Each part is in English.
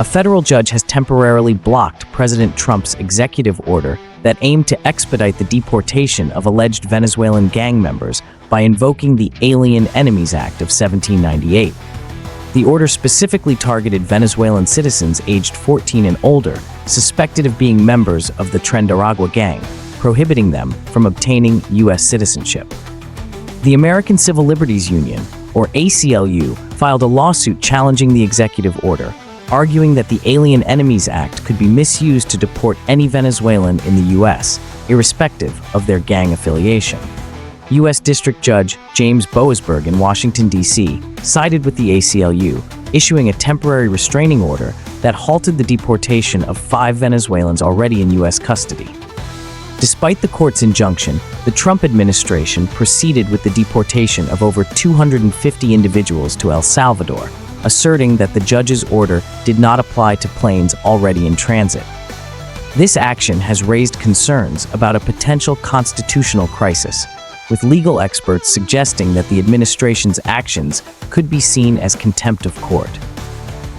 a federal judge has temporarily blocked President Trump's executive order that aimed to expedite the deportation of alleged Venezuelan gang members by invoking the Alien Enemies Act of 1798. The order specifically targeted Venezuelan citizens aged 14 and older, suspected of being members of the Trendaragua gang, prohibiting them from obtaining U.S. citizenship. The American Civil Liberties Union, or ACLU, filed a lawsuit challenging the executive order, arguing that the Alien Enemies Act could be misused to deport any Venezuelan in the U.S., irrespective of their gang affiliation. U.S. District Judge James Boasberg in Washington, D.C., sided with the ACLU, issuing a temporary restraining order that halted the deportation of 5 Venezuelans already in U.S. custody. Despite the court's injunction, the Trump administration proceeded with the deportation of over 250 individuals to El Salvador, asserting that the judge's order did not apply to planes already in transit. This action has raised concerns about a potential constitutional crisis, with legal experts suggesting that the administration's actions could be seen as contempt of court.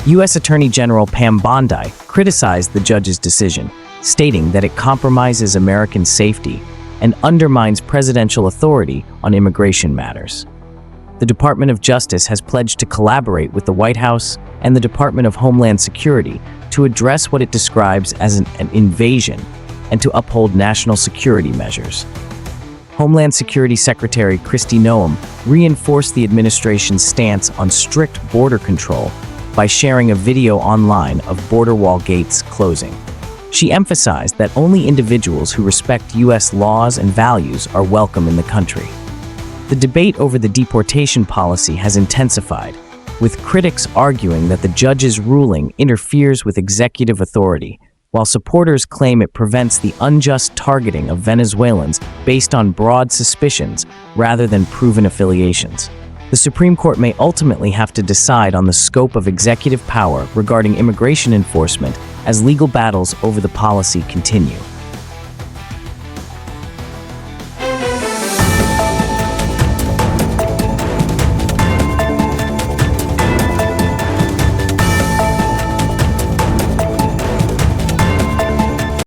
U.S. Attorney General Pam Bondi criticized the judge's decision, stating that it compromises American safety and undermines presidential authority on immigration matters. The Department of Justice has pledged to collaborate with the White House and the Department of Homeland Security to address what it describes as an invasion and to uphold national security measures. Homeland Security Secretary Kristi Noem reinforced the administration's stance on strict border control by sharing a video online of border wall gates closing. She emphasized that only individuals who respect U.S. laws and values are welcome in the country. The debate over the deportation policy has intensified, with critics arguing that the judge's ruling interferes with executive authority, while supporters claim it prevents the unjust targeting of Venezuelans based on broad suspicions rather than proven affiliations. The Supreme Court may ultimately have to decide on the scope of executive power regarding immigration enforcement as legal battles over the policy continue.